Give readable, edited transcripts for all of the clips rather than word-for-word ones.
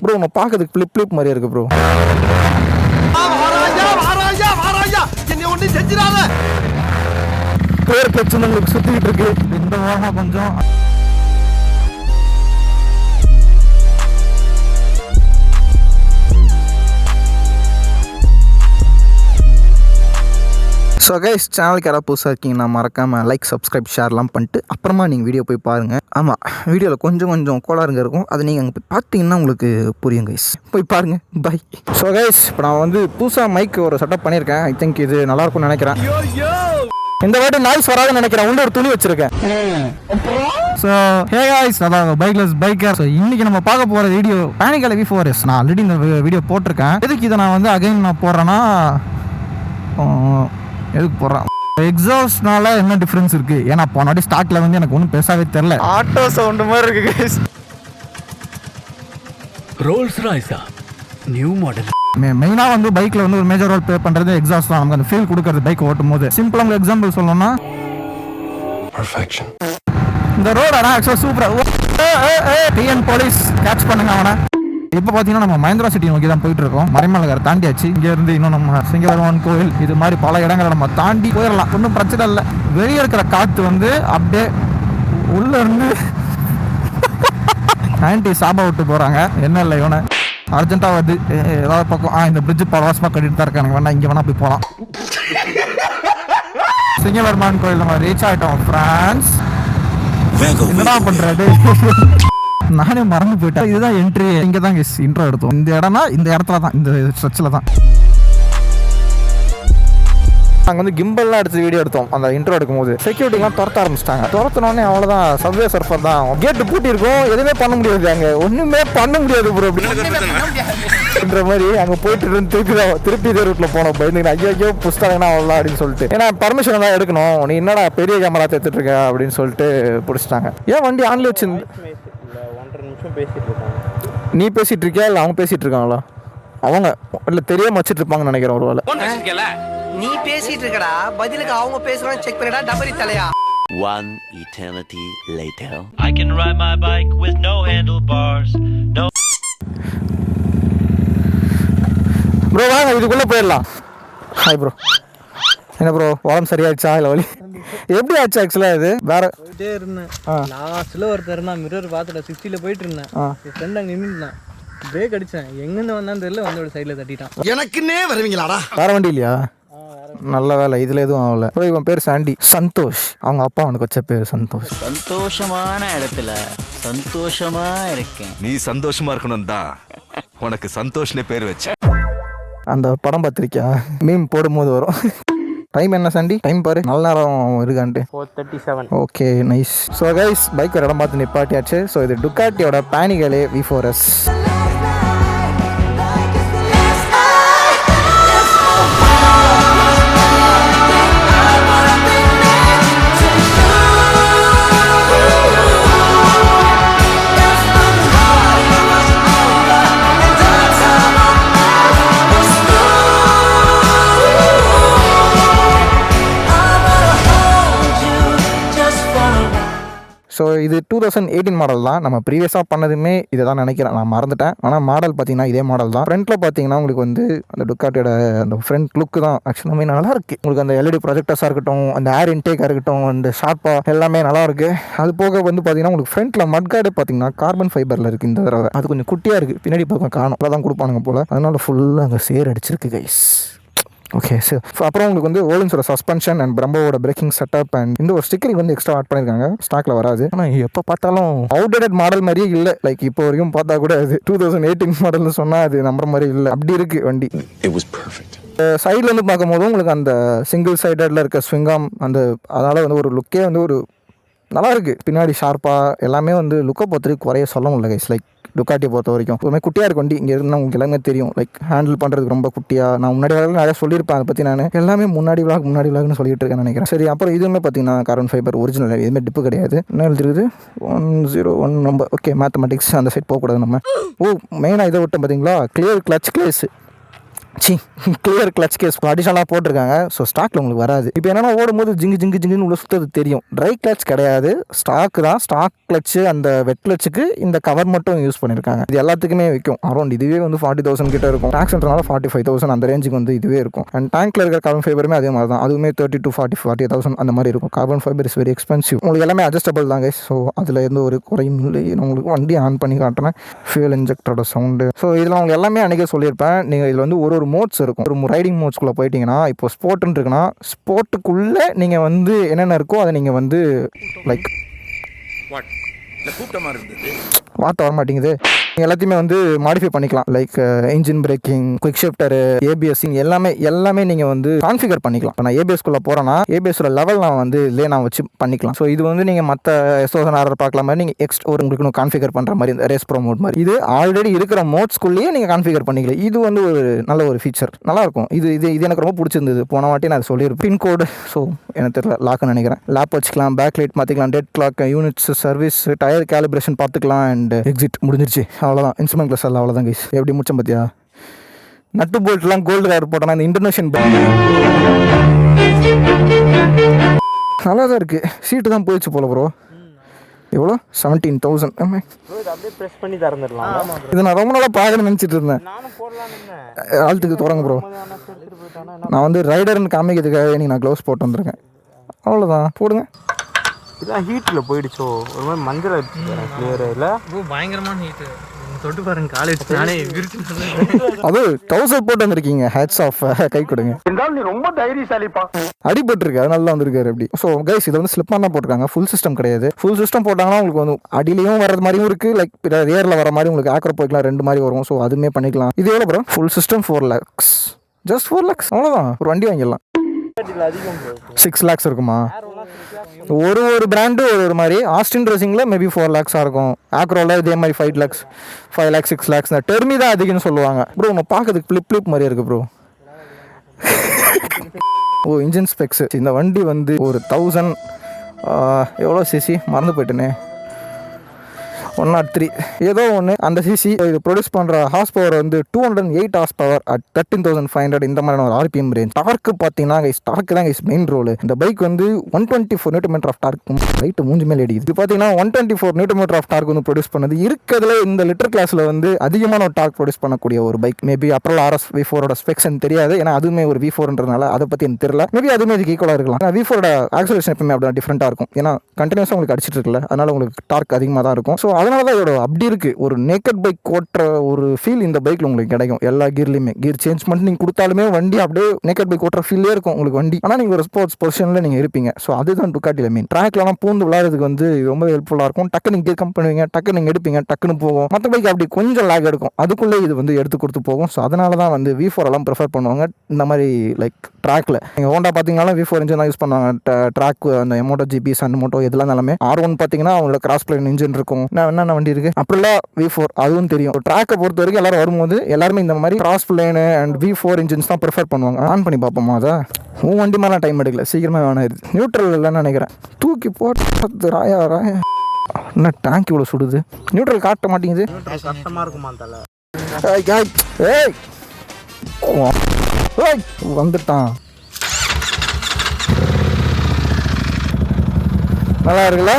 Bro உன்னை பார்க்கறதுக்கு flip மாதிரியே இருக்கு ப்ரோ. பேர் கிளச் உங்களுக்கு சுத்திக்கிட்டு இருக்கு. இந்த வாரம் கொஞ்சம் ஸோ கைஸ், சேனலுக்கு யாராவது புதுசாக இருக்கீங்கன்னா மறக்காமல் லைக், சப்ஸ்கிரைப், ஷேர்லாம் பண்ணிட்டு அப்புறமா நீங்கள் வீடியோ போய் பாருங்கள். ஆமாம், வீடியோவில் கொஞ்சம் கோளாறுங்க இருக்கும், அதை நீங்கள் அங்கே போய் பார்த்தீங்கன்னா உங்களுக்கு புரியும் கைஸ். போய் பாருங்கள். பை. ஸோ கைஸ், இப்போ நான் வந்து புதுசாக மைக் ஒரு செட்டப் பண்ணியிருக்கேன். ஐ திங்க் இது நல்லாயிருக்கும்னு நினைக்கிறேன். இந்த வாட்டி நாய்ஸ் வராதுன்னு நினைக்கிறேன். உள்ள ஒரு துணி வச்சுருக்கேன். ஸோ ஹே காய்ஸ், அதான் பைக்லெஸ் பைக்கர். ஸோ இன்றைக்கி நம்ம பார்க்க போகிற வீடியோ பேனிக் அலை V4S. நான் ஆல்ரெடி இந்த வீடியோ போட்டிருக்கேன். எதுக்கு இதை நான் வந்து அகைன் நான் போடுறேன்னா, எதுக்கு போடுறான், எக்ஸாஸ்ட்னால என்ன டிஃப்ரென்ஸ் இருக்குது? ஏன்னா போனாடி ஸ்டார்ட்டில் வந்து எனக்கு ஒன்றும் பெருசாகவே தெரில. ஆட்டோ சவுண்டு மாதிரி இருக்குது கைஸ். ரோல்ஸ் ராய்ஸா நியூ மாடல். மெயினாக வந்து பைக்கில் வந்து ஒரு மேஜர் ரோல் ப்ளே பண்ணுறது எக்ஸாஸ்ட் தான். நமக்கு அந்த ஃபீல் கொடுக்குறது பைக் ஓட்டும் போது. சிம்பிளாக உங்களுக்கு எக்ஸாம்பிள் சொல்லணும்னா, இந்த ரோடு ஆனால் ஆக்சுவலாக சூப்பராக டிஎன் போலீஸ் கேட்ச் பண்ணுங்க அவனை. இப்போ பார்த்தீங்கன்னா நம்ம மகேந்திரா சிட்டி நோக்கி தான் போயிட்டு இருக்கோம். மறைமலைக்கார தாண்டியாச்சு. இங்கேருந்து இன்னும் நம்ம சிங்கவரவான் கோயில் இது மாதிரி பல இடங்களை நம்ம தாண்டி போயிடலாம். ஒன்றும் பிரச்சனை இல்லை. வெளியே இருக்கிற காற்று வந்து அப்படியே உள்ள இருந்து ஆன்டி சாபா விட்டு போகிறாங்க. என்ன இல்லை, இவனை அர்ஜென்ட்டாக வருது ஏதாவது பக்கம் இந்த பிரிட்ஜு பலவாசமாக கட்டிட்டு தான் இருக்காங்க. வேணா இங்கே வேணா போய் போகலாம். சிங்கவரவான் கோயில் நம்ம ரீச் ஆகிட்டோம் ஃப்ரான்ஸ். என்னடா பண்ணுறாரு, நானே மறந்து போயிட்டேன். இதுதான் என்ட்ரி. இங்கே தான் இன்ட்ரோ எடுத்தோம். இந்த இடம்னா இந்த இடத்துல தான், இந்த ஸ்ட்ரெச்சில் தான் நாங்கள் வந்து கிம்பல்லாம் எடுத்து வீடியோ எடுத்தோம். அந்த இன்ட்ரோ எடுக்கும்போது செக்யூரிட்டிலாம் துரத்த ஆரம்பிச்சிட்டாங்க. துரத்தினோடனே அவ்வளோதான், சப்வே சர்ஃபர் தான். கேட்டு பூட்டி இருக்கும், எதுவுமே பண்ண முடியாது. அங்கே ஒன்றுமே பண்ண முடியாது ப்ரோ அப்படின்ற மாதிரி அங்கே போயிட்டு திருப்பி இதே ரூட்டில் போனோம். பயந்து ஐயோ புஸ்தாங்கன்னா அவ்வளோ அப்படின்னு சொல்லிட்டு, ஏன்னா பர்மிஷன் தான் எடுக்கணும். நீ என்னடா பெரிய கேமரா எடுத்துட்டு இருக்க அப்படின்னு சொல்லிட்டு பிடிச்சிட்டாங்க. ஏன் வண்டி ஆன்ல வச்சு நீ பேசிட்டு இருக்கியா இல்லை அவங்க பேசிட்டு இருக்காங்களா? அவங்க இல்லை தெரியாம வச்சுட்டு இருப்பாங்கன்னு நினைக்கிறேன். ஒரு வேலை நீ பேசிட்டு இருக்கடா, பதிலுக்கு அவங்க பேசுறாங்க check பண்ணிடா. டபரி Thalaiya. One eternity later. I can ride my bike with no handlebars. No. Bro வாங்க இதுக்குள்ள போயிடலாம். Hi bro. என்ன ப்ரோ உடம்பு சரியாச்சா இல்லை வலி எப்படி ஆச்சு? ஆக்சுவலாக இது வேற போயிட்டே இருந்தேன். லாஸ்ட்டில் ஒருத்தர் நான் மிரர் பார்த்துட்டேன். 60 போயிட்டு இருந்தேன். என் ஃப்ரெண்ட் அங்கே நின்றுட்டான். பிரேக் அடித்தேன். எங்கேருந்து வந்தான்னு தெரியல, வந்தோட சைடில் தட்டிட்டான். எனக்குன்னே வருவீங்களாடா? வேற வண்டி இல்லையா? நல்ல வேலை, இதுல எதுவும் ஆகல. இவன் பேர் சாண்டி. சந்தோஷ், அவங்க அப்பா அவனுக்கு வச்ச பேர் சந்தோஷ். சந்தோஷமான இடத்துல சந்தோஷமா இருக்கேன். நீ சந்தோஷமா இருக்கணும் தான் உனக்கு சந்தோஷ்னே பேர் வச்ச. அந்த படம் பார்த்திருக்கியா? மீம் போடும்போது வரும். டைம் என்ன சாண்டி? டைம் பாரு, நல்ல நேரம் இருக்கான்ட்டு. 4:37. Okay nice. So guys, bike ஒரு இடம் பார்த்து நிப்பாட்டியாச்சு. ஸோ இது டுக்காட்டியோட பேனிகலே V4S. ஸோ இது 2018 மாடல் தான். நம்ம ப்ரீவியஸாக பண்ணதுமே இதை தான் நினைக்கிறேன், நான் மறந்துட்டேன். ஆனால் மாடல் பார்த்தீங்கன்னா இதே மாடல் தான். ஃப்ரண்ட்டில் பார்த்தீங்கன்னா உங்களுக்கு வந்து அந்த டுக்காட்டியோட அந்த ஃப்ரண்ட் லுக்கு தான் ஆக்சுவலாமே நல்லா இருக்குது. உங்களுக்கு அந்த LED ப்ரொஜெக்டர்ஸாக இருக்கட்டும், அந்த ஏர் இன்டேக்காக இருக்கட்டும், அந்த ஷார்ப்பாக எல்லாமே நல்லா இருக்குது. அது போக வந்து பார்த்தீங்கன்னா உங்களுக்கு ஃப்ரண்ட்டில் மட்கார்டு பார்த்தீங்கன்னா கார்பன் ஃபைபரில் இருக்குது இந்த தடவை. அது கொஞ்சம் குட்டியாக இருக்குது, பின்னாடி பக்கம் காணும். அதான் கொடுப்பானுங்க போல், அதனால ஃபுல்லாக அங்கே சேர் அடிச்சிருக்கு கைஸ். Okay sir. அப்புறம் உங்களுக்கு வந்து ஓலன்ஸோட சஸ்பென்ஷன் அண்ட் பிரம்போட பிரேக்கிங் செட்டப் அண்ட் இந்த ஒரு ஸ்டிக்கரிங் வந்து எக்ஸ்ட்ரா ஆட் பண்ணியிருக்காங்க. ஸ்டாக்ல வராது. ஆனால் எப்போ பார்த்தாலும் அவுடேட்டட் மாடல் மாதிரியே இல்லை. லைக் இப்போ வரைக்கும் பார்த்தா கூட அது 2018 மாடல்னு சொன்னால் அது நம்புற மாதிரி இல்லை. அப்படி இருக்குது வண்டி. சைடில் வந்து பார்க்கும் போதும் உங்களுக்கு அந்த சிங்கிள் சைடடில் இருக்க ஸ்விங்காம் அந்த அதனால் வந்து ஒரு லுக்கே வந்து ஒரு நல்லா இருக்குது. பின்னாடி ஷார்ப்பாக எல்லாமே வந்து லுக்கை பொறுத்தவரைக்கும் குறைய சொல்ல முடியல கைஸ். லைக் டுக்காட்டியை பொறுத்த வரைக்கும் எப்பவுமே குட்டியாக இருக்கும் வண்டி. இங்கே இருந்தால் உங்களுக்கு எல்லாமே தெரியும். லைக் ஹேண்டில் பண்ணுறதுக்கு ரொம்ப குட்டியாக. நான் முன்னாடி வரைக்கும் நிறையா சொல்லியிருப்பேன் அதை பற்றி. நான் எல்லாமே முன்னாடி விளாக்னு சொல்லிட்டு இருக்கேன் நினைக்கிறேன். சரி, அப்புறம் இதுவுமே பார்த்தீங்கன்னா கார்பன் ஃபைபர் ஒரிஜினல், எதுவுமே டிப்பு கிடையாது. என்ன எழுதிருக்குது 101 நம்பர். ஓகே, மேத்தமெட்டிக்ஸ் அந்த சைட் போகக்கூடாது நம்ம. மெயினாக இதை விட்டு பார்த்தீங்களா clear clutch case. Clear clutch case அடிஷனலாக போட்டிருக்காங்க. ஸோ ஸ்டாக்கில் உங்களுக்கு வராது. இப்போ என்னென்னா ஓடும்போது ஜிங்குன்னு உள்ள சுற்றது தெரியும். ட்ரை கிளச் கிடையாது, ஸ்டாக் தான். ஸ்டாக் கிளச்சு அந்த வெட் கிளச்சுக்கு இந்த கவர் மட்டும் யூஸ் பண்ணியிருக்காங்க. இது எல்லாத்துக்குமே விற்கும். அரௌண்ட் இதுவே வந்து 40,000 கிட்ட இருக்கும். டாக்ஸ்ன்றனால 45,000 அந்த ரேஞ்சுக்கு வந்து இதுவே இருக்கும். அண்ட் டேங்க்ல இருக்கிற கார்பன் ஃபைபருமே அதே மாதிரி தான். அதுவுமே 30 to 40,000 அந்த மாதிரி இருக்கும். Carbon fibre is very expensive. உங்களுக்கு எல்லாமே அட்ஜஸ்டபிள் தான் கைஸ். ஸோ அதில் எந்த ஒரு குறையும் இல்லை. நான் உங்களுக்கு வண்டி ஆன் பண்ணி காட்டுறேன். Fuel இன்ஜெக்டரோட sound. ஸோ இதில் உங்களுக்கு எல்லாமே அன்றைக்கே சொல்லியிருப்பேன். நீங்கள் இதில் வந்து ஒரு மோட்ஸ் இருக்கும். ஒரு ரைடிங் மோட்ஸ்குள்ளே போயிட்டீங்கன்னா, இப்போ ஸ்போர்ட்னு இருக்குன்னா ஸ்போர்ட்டுக்குள்ளே நீங்கள் வந்து என்னென்ன இருக்கோ அதை நீங்கள் வந்து லைக் வார்த்தை வர மாட்டேங்குது. எல்லாத்தையுமே வந்து மாடிஃபை பண்ணிக்கலாம். Like engine braking, quick shifter, ABS எல்லாமே நீங்கள் வந்து கான்ஃபிகர் பண்ணிக்கலாம். இப்போ நான் ஏபிஎஸ்குள்ளே போகிறேன்னா ஏபிஎஸோட லெவல் நான் வந்து இல்லையே நான் வச்சு பண்ணிக்கலாம். ஸோ இது வந்து நீங்கள் மற்ற S1000 பார்க்கலாம் மாதிரி நீங்கள் ஒரு உங்களுக்கு கான்ஃபிகர் பண்ணுற மாதிரி இந்த ரேஸ் ப்ரோ மோட் மாதிரி இது ஆல்ரெடி இருக்கிற மோட்ஸ்குள்ளேயே நீங்கள் கான்ஃபிகர் பண்ணிக்கலாம். இது வந்து ஒரு நல்ல ஒரு ஃபீச்சர், நல்லாயிருக்கும். இது எனக்கு ரொம்ப பிடிச்சிருந்தது. போன வாட்டி நான் சொல்லியிருப்பேன். பின்கோடு ஸோ எனக்கு தெரியல, லாக்குன்னு நினைக்கிறேன். லேப் வச்சுக்கலாம், பேக் லைட் மாற்றிக்கலாம், dead clock, units, service, tyre calibration பார்த்துக்கலாம். அண்ட் எக்ஸிட் முடிஞ்சிருச்சு. அவ்வளோதான். இன்ஸ்ட்ருமெண்ட் கிளாஸ் எல்லாம் அவ்வளோதான் கைஸ். எப்படி முடிச்சோம் பார்த்தியா? நட்டு போல்ட்லாம் கோல்டு கலர் போட்டோன்னா இந்த இன்டர்நேஷனல் நல்லா தான் இருக்குது. சீட்டு தான் போயிடுச்சு போல ப்ரோ. எவ்வளோ? 17,000. அப்படியே ப்ரெஸ் பண்ணி திறந்துடலாம். இது நான் ரொம்ப நாளாக பார்க்கணும்னு நினச்சிட்டு இருந்தேன். ஆழ்த்துக்கு தொடங்க ப்ரோ. நான் வந்து ரைடர்னு காமிக்கிறதுக்காக நான் க்ளவுஸ் போட்டு வந்திருக்கேன். அவ்வளோதான், போடுங்க. இதெல்லாம் ஹீட்டில் போயிடுச்சோ, ஒரு மாதிரி மஞ்சள் கிளியர் இல்லை. பயங்கரமான ஹீட்டு. தொட்டு பாருங்க, காலேஜ் நானே விரிச்சு. அது 1000 போட்டு வந்திருக்கீங்க. ஹேட்ஸ் ஆஃப், கை கொடுங்க. நீ ரொம்ப தைரியசாலிப்பா. அடிபட்டுருக்கு, அதனால தான் வந்திருக்காரு அப்படி. ஸோ கைஸ், இதை வந்து ஸ்லிப்பாக தான் போட்டிருக்காங்க. ஃபுல் சிஸ்டம் கிடையாது. ஃபுல் சிஸ்டம் போட்டாங்கன்னா உங்களுக்கு வந்து அடியிலையும் வர்றது மாதிரியும் இருக்குது, லைக் ரியரில் வர மாதிரி உங்களுக்கு ஆக்ரோ போய்க்கலாம், 2 மாதிரி வரும். ஸோ அதுவுமே பண்ணிக்கலாம். இது எவ்வளோ bro? Full system 4 lakhs. Just 4 lakhs, அவ்வளோதான். ஒரு வண்டி வாங்கிடலாம். 6 lakhs இருக்குமா? ஒரு பிராண்டு ஒரு மாதிரி. ஆஸ்டின் ரேசிங்கில் மேபி 4 lakhs இருக்கும். ஆக்ரோவில் இதே மாதிரி 5 lakhs, 5 lakhs, 6 lakhs. டெர்மி தான் அதிகம்னு சொல்லுவாங்க ப்ரோ. உன்னை பார்க்கறதுக்கு ஃப்ளிப் மாதிரியே இருக்குது ப்ரோ. ஓ, இன்ஜின் ஸ்பெக்ஸ். இந்த வண்டி வந்து ஒரு 1000 எவ்வளோ சிசி மறந்து போயிட்டேனே, 103 ஏதோ ஒன்று அந்த சிசி. இது ப்ரொடியூஸ் பண்ணுற ஹார்ஸ் பவர் வந்து 208 ஹார்ஸ் பவர் அட் 13,500 இந்த மாதிரியான ஒரு RPM ரேஞ்ச். டார்க்கு பார்த்தீங்கன்னா டார்க்கு தான் மெயின் ரோல். இந்த பைக் வந்து 124 Nm ஆஃப் டார்க். ரைட்டு மூஞ்சி மேலே அடிக்குது. இது பார்த்தீங்கன்னா 124 Nm ஆஃப் டார்க் வந்து ப்ரொடியூஸ் பண்ணுது. இருக்கிறதுல இந்த லிட்டர் கிளாஸில் வந்து அதிகமான ஒரு டார்க் ப்ரொடியூஸ் பண்ணக்கூடிய ஒரு பைக். மேபி அப்புறம் RS V4ஓட ஸ்பெக்ஸ் எனக்கு தெரியாது, ஏன்னா அதுவுமே ஒரு V4ன்றதுனால அதை பற்றி எனக்கு தெரியல. மேபி அதுவுமே இதுக்கு ஈக்குவலாக இருக்கலாம். V4ஓட ஆக்சலேஷன் எப்பவுமே அப்படி டிஃப்ரெண்ட்டாக இருக்கும், ஏன்னா கண்டினியூஸாக உங்களுக்கு அடிச்சிட்டு இருக்குல்ல, அதனால உங்களுக்கு டார்க் அதிகமாக தான் இருக்கும். ஸோ அதனால தான் இதோட அப்படி இருக்குது. ஒரு நேக்கட் பைக் ஓட்டுற ஒரு ஃபீல் இந்த பைக்கில் உங்களுக்கு கிடைக்கும். எல்லா கீர்லையுமே கியர் சேஞ்ச் பண்ணி நீங்கள் கொடுத்தாலுமே வண்டி அப்படியே நேக்கட் பைக் ஓட்டுற ஃபீல்லே இருக்கும் உங்களுக்கு வண்டி. ஆனால் நீங்கள் ஒரு ஸ்போர்ட்ஸ் பொசிஷனில் நீங்கள் இருப்பீங்க. ஸோ அதுதான் டுக்காட்டியில் மெயின். ட்ராக்லாம் பூந்து விளையாடுறதுக்கு வந்து ரொம்ப ஹெல்ப்ஃபுல்லாக இருக்கும். டக்கு நீங்கள் கியர் கம் பண்ணுவீங்க, டக்கு நீங்கள் எடுப்பீங்க, டக்குன்னு போகும். மற்ற பைக் அப்படி கொஞ்சம் லேக் எடுக்கும், அதுக்குள்ளே இது வந்து எடுத்து கொடுத்து போகும். ஸோ அதனால தான் வந்து V4 எல்லாம் ப்ரிஃபர் பண்ணுவாங்க இந்த மாதிரி லைக் ட்ராக்கில். நீங்கள் ஹோண்டா பார்த்தீங்கன்னா V4 இன்ஜின் தான் யூஸ் பண்ணுவாங்க. ட்ராக் அந்த எமோட்டோ GP சன் மோட்டோ இதெல்லாம் எல்லாமே. R1 பார்த்தீங்கன்னா அவங்களோட கிராஸ் பிளேன் இன்ஜின் இருக்கும். என்னென்ன வண்டி இருக்குது அப்படிலாம் V4 அதுவும் தெரியும். ட்ராக்கை பொறுத்த வரைக்கும் எல்லாரும் வரும்போது எல்லாருமே இந்த மாதிரி cross plane and V4 engines தான் ப்ரிஃபர் பண்ணுவாங்க. ஆன் பண்ணி பார்ப்போமா? அதை வண்டி மாதிரிலாம் டைம் எடுக்கல, சீக்கிரமே வேணாயிருது. நியூட்ரல் இல்லைன்னு நினைக்கிறேன். தூக்கி போட்டு ராயா என்ன டேங்க் இவ்வளோ சுடுது. நியூட்ரல் காட்ட மாட்டேங்குது. கஷ்டமாக இருக்குமா தலை? வந்துட்டான். நல்லா இருக்குல்ல?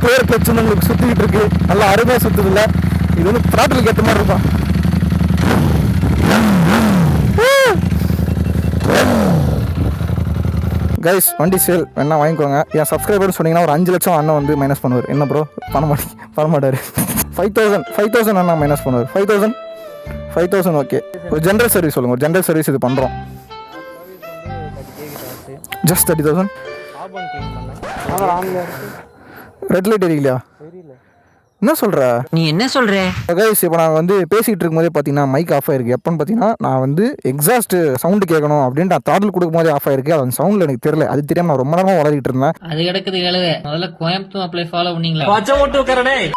பேர் கிளச்சு உங்களுக்கு சுற்றிக்கிட்டு இருக்கு, நல்லா அருமையாக சுற்றுது இல்லை? இது வந்து த்ராட்டில் கேட்ட மாதிரி இருக்கும். கைஸ், வண்டி சேல் வேணா வாங்கிக்கோங்க. என் சப்ஸ்கிரைபர்னு சொன்னீங்கன்னா ஒரு 5 லட்சம் அண்ணன் வந்து மைனஸ் பண்ணுவார். என்ன ப்ரோ பண்ண மாட்டார். 5,000 அண்ணா மைனஸ் பண்ணுவார். 5,000 ஓகே. ஒரு ஜென்ரல் சர்வீஸ் சொல்லுங்கள். ஒரு ஜென்ரல் சர்வீஸ் இது பண்ணுறோம். ஜஸ்ட் 30,000. ரெட் லைட் எரியலையா? என்ன சொல்கிற நீ? என்ன சொல்கிற கைஸ்? இப்போ நான் வந்து பேசிகிட்டு இருக்கும்போதே பார்த்தீங்கன்னா மைக் ஆஃப் ஆயிருக்கு. எப்போன்னு பார்த்தீங்கன்னா நான் வந்து எக்ஸாஸ்ட் சவுண்டு கேட்கணும் அப்படின்ட்டு நான் தாட்டில் கொடுக்கும் போதே ஆஃப் ஆயிருக்கு. அது சவுண்டில் எனக்கு தெரியல. அது தெரியாமல் நான் ரொம்ப நேரமாக வளர்கிட்டு இருந்தேன். அது கிடக்குது கழுவே. முதல்ல கோயம்புத்தூர் அப்ளை ஃபாலோ பண்ணீங்களா?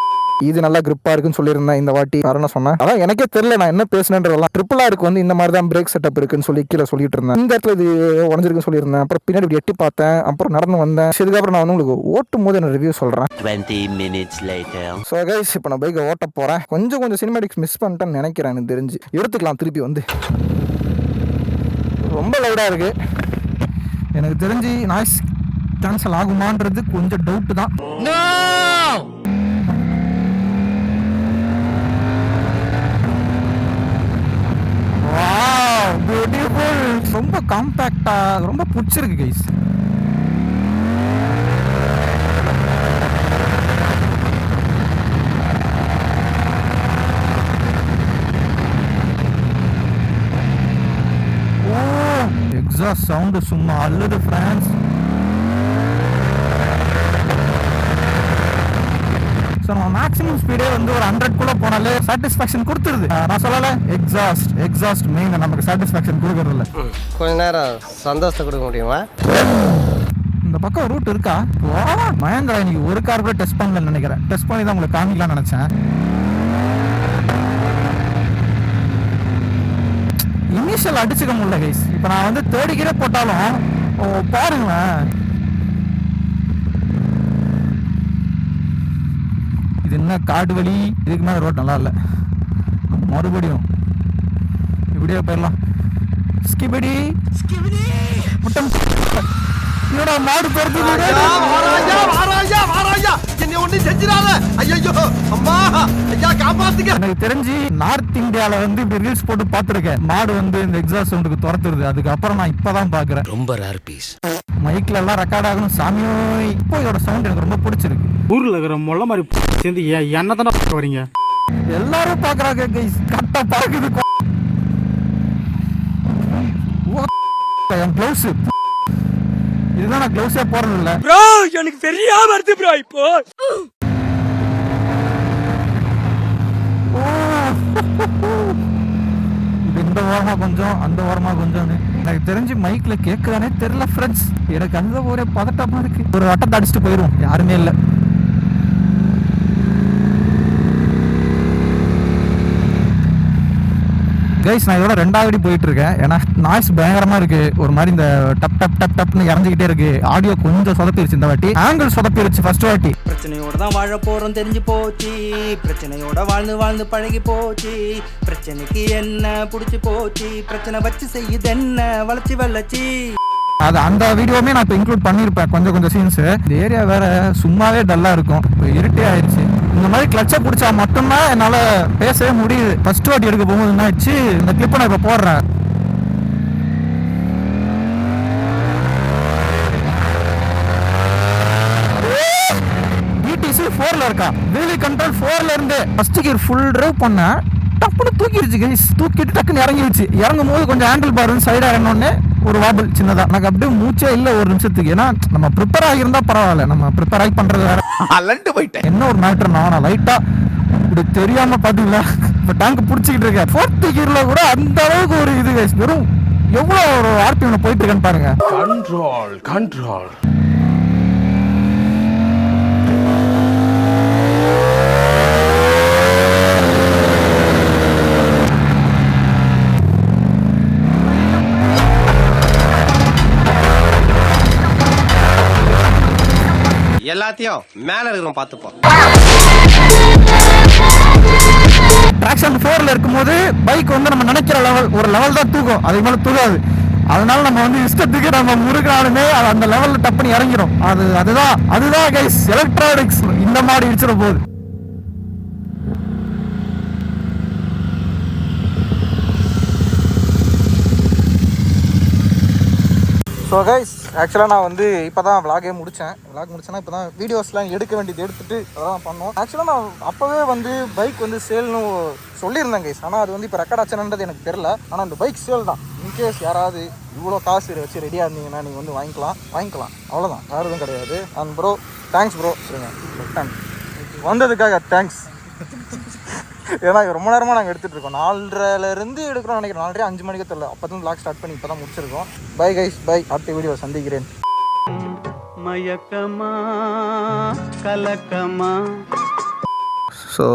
இது நல்லா கிரிப்பாக இருக்குன்னு சொல்லியிருந்தேன் இந்த வாட்டி. காரணம் சொன்னேன், அதான் எனக்கே தெரியல நான் என்ன பேசுனேன்றதெல்லாம். RRRக்கு வந்து இந்த மாதிரி தான் பிரேக் செட்டப் இருக்குன்னு சொல்லி கீழே சொல்லிட்டு இருந்தேன். இந்த இடத்துல இது உடஞ்சிருக்குன்னு சொல்லியிருந்தேன். அப்புறம் பின்னாடி இப்படி எட்டி பார்த்தேன், அப்புறம் நடந்து வந்தேன். இதுக்கப்புறம் நான் வந்து உங்களுக்கு ஓட்டும் போது என்ன ரிவ்யூ சொல்கிறேன். 20 minutes later. ஸோ கைஸ், இப்போ நான் பைக்கை ஓட்ட போகிறேன். கொஞ்சம் சினிமேட்டிக்ஸ் மிஸ் பண்ணிட்டேன்னு நினைக்கிறேன். எனக்கு தெரிஞ்சு எடுத்துக்கலாம் திருப்பி வந்து. ரொம்ப லவுடாக இருக்குது. எனக்கு தெரிஞ்சு நாய்ஸ் கேன்சல் ஆகுமான்றது கொஞ்சம் டவுட்டு தான். பியூட்டிஃபுல், ரொம்ப காம்பேக்டா, ரொம்ப பிடிச்சிருக்கு கைஸ். எக்ஸாஸ்ட் சவுண்டு சும்மா அல்லது ஃப்ரான்ஸ். ஸோ நம்ம மேக்ஸிமம் ஸ்பீடே வந்து ஒரு 100 போனாலே சாட்டிஸ்ஃபேக்ஷன் கொடுத்துருது. நான் சொல்லலை, எக்ஸாஸ்ட் மெயின் நமக்கு சாட்டிஸ்ஃபேக்ஷன் கொடுக்கறதில்ல. கொஞ்ச நேரம் சந்தோஷத்தை கொடுக்க முடியுமா? இந்த பக்கம் ரூட் இருக்கா? மகேந்திரா இன்னைக்கு ஒரு கார் கூட டெஸ்ட் பண்ணலன்னு நினைக்கிறேன். டெஸ்ட் பண்ணி தான் உங்களுக்கு காமிக்கலாம்னு நினச்சேன். இனிஷியல் அடிச்சுக்க முடியல கைஸ். இப்போ நான் வந்து 30 கிலோ போட்டாலும் பாருங்களேன், இது என்ன காடு வழி, இதுக்கு மேலே ரோட் நல்லா இல்லை. மறுபடியும் இப்படியே போயிடலாம். ஸ்கிபிடி முட்டம் என்னடா மாடு போறது. எனக்கு தெரிஞ்சு நார்த் இந்தியால வந்து இப்படி ரீல்ஸ் போட்டு பார்த்துருக்கேன். மாடு வந்து இந்த எக்ஸாஸ்ட் சவுண்டுக்கு துரத்துறது. அதுக்கப்புறம் நான் இப்பதான் பாக்குறேன். ரொம்ப ரேர் பீஸ். மைக்ல எல்லாம் ரெக்கார்ட் ஆகணும் சாமியோ. இப்போ இதோட சவுண்ட் எனக்கு ரொம்ப பிடிச்சிருக்கு. ஊர்ல இருக்கிற மொள்ள மாதிரி சேர்ந்து என்ன தானே வரீங்க? எல்லாரும் பாக்குறாங்க கைஸ். கரெக்டா பாக்குது. என் க்ளவுஸ் இதுதான், நான் க்ளவுஸே போறது இல்ல ப்ரோ. எனக்கு சரியா வருது ப்ரோ. இப்போ இந்த ஓரமா கொஞ்சம், அந்த ஓரமா கொஞ்சம். எனக்கு தெரிஞ்சு மைக்ல கேட்குதானே தெரியல ஃப்ரெண்ட்ஸ். எனக்கு அந்த ஒரே பதட்டமா இருக்கு. ஒரு வட்டத்தை அடிச்சுட்டு போயிடும், யாருமே இல்லை. கைஸ் நான் இதோட 2வது அடி போயிட்டு இருக்கேன். ஏன்னா நாய்ஸ் பயங்கரமா இருக்கு. ஒரு மாதிரி இந்த டப் டப் டப் டப்னு இறஞ்சிக்கிட்டே இருக்கு. ஆடியோ கொஞ்சம் சொதப்பிருச்சு. இந்த வாட்டி ஆங்கிள் சொதப்பிருச்சு. ஃபர்ஸ்ட் வாட்டி பிரச்சனையோட தான் வாழ போறோம் தெரிஞ்சு போச்சு. பிரச்சனையோட வாழ்ந்து வாழ்ந்து பழகி போச்சு. பிரச்சனைக்கு என்ன புடிச்சு போச்சு. பிரச்சனை வச்சு செய்யுது என்ன வளர்ச்சி வளர்ச்சி. அது அந்த வீடியோவுமே நான் இப்போ இன்க்ளூட் பண்ணியிருப்பேன். கொஞ்சம் சீன்ஸ். இந்த ஏரியா வேற சும்மாவே டல்லா இருக்கும். இப்போ இருட்டே ஆயிடுச்சு. இந்த மாதிரி கிளச்சை பிடிச்சா மட்டும்தான் என்னால் பேசவே முடியுது. ஃபர்ஸ்ட் வாட்டி எடுக்க போகும்போது என்ன ஆச்சு, இந்த கிளிப்பை நான் இப்போ போடுறேன். BTC 4ல இருக்கா. வீலி கண்ட்ரோல் 4ல இருந்து ஃபர்ஸ்ட் கியர் ஃபுல் டிரைவ் பண்ணேன். டப்புனு தூக்கிடுச்சு கைஸ். தூக்கிட்டு டக்குன்னு இறங்கிடுச்சு. இறங்கும் போது கொஞ்சம் ஹேண்டில் பார் வந்து சைடாக இறங்கினோடனே ஒரு வாபிள் சின்னதா. எனக்கு அப்படியே மூச்சே இல்லை ஒரு நிமிஷத்துக்கு. ஏன்னா நம்ம ப்ரிப்பேர் ஆகியிருந்தா பரவாயில்ல, நம்ம ப்ரிப்பேர் ஆகி பண்றது வேற. அலண்டு போயிட்டேன். என்ன ஒரு மேட்டர், நான் லைட்டா இப்படி தெரியாம பாத்தீங்களா இப்போ டேங்க் பிடிச்சிக்கிட்டு இருக்கேன். 4th கியர்ல கூட அந்த அளவுக்கு ஒரு இது கைஸ். வெறும் எவ்வளோ ஒரு RPM போயிட்டு இருக்கேன்னு பாருங்க. கண்ட்ரோல். எல்லாத்தையும் மேல இருக்கிறோம் பார்த்துப்போம். ட்ராக்ஷன் 4ல இருக்கும்போது பைக் வந்து நம்ம நினைக்கிற ஒரு லெவல் தான் தூக்கும். அதுக்கு மேலே தூக்காது. அதனால நம்ம வந்து இஷ்டத்துக்கு நம்ம முருகாலுமே அந்த லெவல்ல டப்புன்னு இறங்கிடும். அதுதான் கைஸ் எலக்ட்ரானிக்ஸ். இந்த மாதிரி இடிச்சிட போகுது. ஸோ கைஸ் ஆக்சுவலாக நான் வந்து இப்போ தான் விளாக் முடிச்சேன்னா இப்போ தான் வீடியோஸ்லாம் எடுக்க வேண்டியது எடுத்துகிட்டு அதெல்லாம் பண்ணோம். ஆக்சுவலாக நான் அப்போவே வந்து பைக் வந்து சேல்னு சொல்லியிருந்தேன் கைஸ். ஆனால் அது வந்து இப்போ ரெக்கார்ட் ஆச்சுன்றது எனக்கு தெரில. ஆனால் அந்த பைக் சேல் தான். இன்கேஸ் யாராவது இவ்வளோ காசு வச்சு ரெடியாக இருந்தீங்கன்னா நீங்கள் வந்து வாங்கிக்கலாம். அவ்வளோதான், வேறு எதுவும் கிடையாது. And bro thanks bro. சரிங்க, வந்ததுக்காக தேங்க்ஸ். ஏன்னா ரொம்ப நேரமாக நாங்கள் எடுத்துகிட்டு இருக்கோம். 4:30லேருந்து எடுக்கிறோம் நினைக்கிறேன். 4:30 5 மணிக்கு தெரியல. அப்போ தான் vlog ஸ்டார்ட் பண்ணி இப்போ தான் முடிச்சிருக்கோம். Bye guys, bye. அடுத்த வீடியோ சந்திக்கிறேன். மயக்கமா கலக்கமா. ஸோ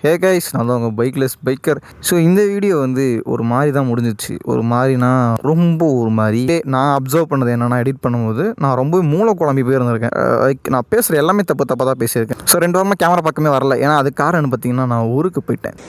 ஹே கைஸ், நான் தான் உங்கள் பைக்லெஸ் பைக்கர். ஸோ இந்த வீடியோ வந்து ஒரு மாதிரி தான் முடிஞ்சிச்சு. ஒரு மாதிரினா ரொம்ப ஒரு மாதிரி நான் அப்சர்வ் பண்ணது என்னென்னா, எடிட் பண்ணும்போது நான் ரொம்ப மூளை குழம்பி போயிருந்திருக்கேன். லைக் நான் பேசுகிற எல்லாமே தப்பாக தான் பேசியிருக்கேன். ஸோ 2 வாரமாக கேமரா பக்கமே வரல. ஏன்னா அது காரணம் பார்த்தீங்கன்னா நான் ஊருக்கு போயிட்டேன்.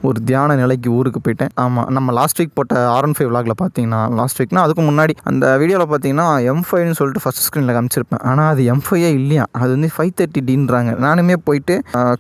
ஒரு தியான நிலைக்கு ஊருக்கு போயிட்டேன். ஆமாம், நம்ம லாஸ்ட் வீக் போட்ட R15 விலாகில் பார்த்தீங்கன்னா, லாஸ்ட் வீக்னா அதுக்கு முன்னாடி அந்த வீடியோவில் பார்த்தீங்கன்னா M5ன்னு சொல்லிட்டு ஃபஸ்ட் ஸ்க்ரீனில் காமிச்சிருப்பேன். ஆனால் அது M5 இல்லையா, அது வந்து 530Dன்றாங்க. நானுமே போயிட்டு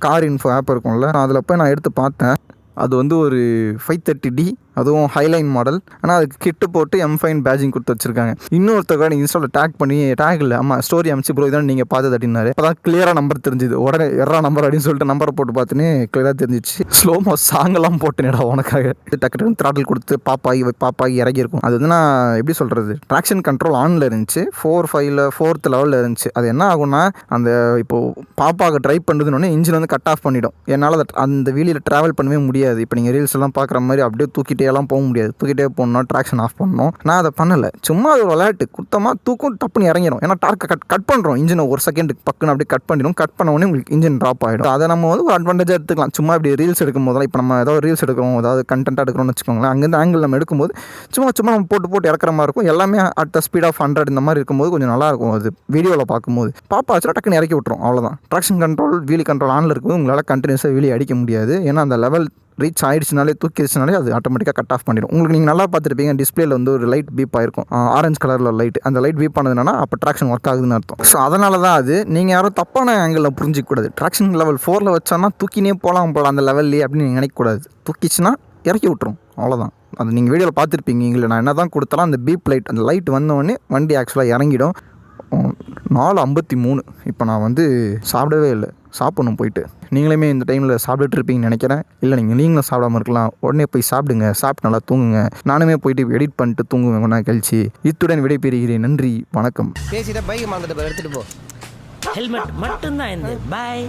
கார் இன்ஃபோ ஆப் இருக்கும்ல, அதில் போய் நான் எடுத்து பார்த்தேன். அது வந்து ஒரு 530D, அதுவும் ஹைலைன் மாடல். ஆனால் அதுக்கு கிட்டு போட்டு M5 பேஜிங் கொடுத்து வச்சிருக்காங்க. இன்னொருத்தர் கூட இன்ஸ்டாவில் டேக் பண்ணி, டேக் இல்லை ஆமாம் ஸ்டோரி அமைச்சு ப்ரோ இதான் நீங்கள் பார்த்தது அப்படின்னாரு. அப்போ தான் கிளியராக நம்பர் தெரிஞ்சுது. உடனே எறா நம்பர் அப்படின்னு சொல்லிட்டு நம்பரை போட்டு பார்த்துன்னு கிளியராக தெரிஞ்சிச்சு. ஸ்லோமோ சாங்கெல்லாம் போட்டுனேடா உனக்காக. டக்கு த்ராட்டில் கொடுத்து பாப்பாகி இறங்கியிருக்கும். அது வந்து நான் எப்படி சொல்கிறது, ட்ராக்ஷன் கண்ட்ரோல் ஆனில் இருந்துச்சு, 4th லெவலில் இருந்துச்சு. அது என்ன ஆகும்னா, அந்த இப்போது பாப்பாவுக்கு ட்ரைவ் பண்ணுறதுன்னு இன்ஜின் வந்து கட் ஆஃப் பண்ணிவிடும். என்னால் அந்த வீலில் ட்ராவல் பண்ணவே முடியாது. இப்போ நீங்கள் ரீல்ஸ் எல்லாம் பார்க்குற மாதிரி அப்படியே தூக்கிட்டே எல்லாம் போக முடியாது. தூக்கிட்டே போகணும்னா ட்ராக்ஷன் ஆஃப் பண்ணணும். நான் அதை பண்ணலை. சும்மா அது விளையாட்டு குத்தமாக தூக்கும் டப்புன்னு இறங்கிடும். ஏன்னா டார்க்கை கட் பண்ணுறோம். இன்ஜினை ஒரு செகண்டுக்கு பக்குன்னு அப்படியே கட் பண்ணிடும். கட் பண்ண உடனே உங்களுக்கு இன்ஜின் ட்ராப் ஆகிடும். அதை நம்ம வந்து ஒரு அட்வான்டேஜாக எடுத்துக்கலாம். சும்மா இப்படி ரீல்ஸ் எடுக்கும் போதெல்லாம், இப்போ நம்ம ஏதாவது ரீல்ஸ் எடுக்கிறோம், ஏதாவது கண்டென்ட்டாக எடுக்கிறோம்னு வச்சுக்கோங்களேன், அங்கேருந்து ஆங்கிள் நம்ம எடுக்கும்போது சும்மா நம்ம போட்டு இறக்குற மாதிரி இருக்கும். எல்லாமே அட் த ஸ்பீட் ஆஃப் 100 இந்த மாதிரி இருக்கும்போது கொஞ்சம் நல்லாயிருக்கும். அது வீடியோவில் பார்க்கும்போது பாப்பா வச்சுனா டக்குன்னு இறக்கி விட்டுரும். அவ்வளோதான். ட்ராக்ஷன் கண்ட்ரோல், வீலி கண்ட்ரோல் ஆனில் இருக்கும்போது உங்களால் கண்டினியூஸாக வீலி அடிக்க முடியாது. ஏன்னா அந்த லெவல் ரீச் ஆகிடுச்சுனாலே, தூக்கிடுச்சுனாலே அது ஆட்டோமேட்டிக்காக கட் ஆஃப் பண்ணிடும். உங்களுக்கு நீங்கள் நல்லா பார்த்துருப்பீங்க, டிஸ்பிளேல வந்து ஒரு லைட் பீப் ஆயிருக்கும், ஆரஞ்சு கலரில் லைட். அந்த லைட் பீப் பண்ணதுன்னா அப்போ ட்ராக்ஷன் ஒர்க் ஆகுதுன்னு அர்த்தம். ஸோ அதனால தான் அது நீங்கள் யாரும் தப்பான ஆங்கிளில் புரிஞ்சிக்கூடாது. ட்ராக்ஷன் லெவல் 4ல் வச்சோன்னா தூக்கினே போகலாம் அந்த லெவல்லே அப்படின்னு நீங்கள் நினைக்கக்கூடாது. தூக்கிச்சுன்னா இறக்கி விட்டுரும், அவ்வளோதான். அது நீங்கள் வீடியோவில் பார்த்துருப்பீங்க. எங்களை நான் என்ன தான் கொடுத்தாலும் அந்த பீப் லைட், அந்த லைட் வந்தோடனே வண்டி ஆக்சுவலாக இறங்கிடும். 4:53. இப்போ நான் வந்து சாப்பிடவே இல்லை, சாப்பிடணும் போயிட்டு. நீங்களுமே இந்த டைமில் சாப்பிட்டுட்டு இருப்பீங்கன்னு நினைக்கிறேன். இல்லை நீங்களும் சாப்பிடாமல் இருக்கலாம். உடனே போய் சாப்பிடுங்க, சாப்பிட்டு நல்லா தூங்குங்க. நானுமே போயிட்டு எடிட் பண்ணிட்டு தூங்குவேன் கொஞ்ச நாள் கழிச்சு. இத்துடன் விடைபெறுகிறேன். நன்றி, வணக்கம். பேசிட்ட பைக் மறந்துட்டு எடுத்துட்டு போ. ஹெல்மெட் மட்டும்தான் இந்த பாய்.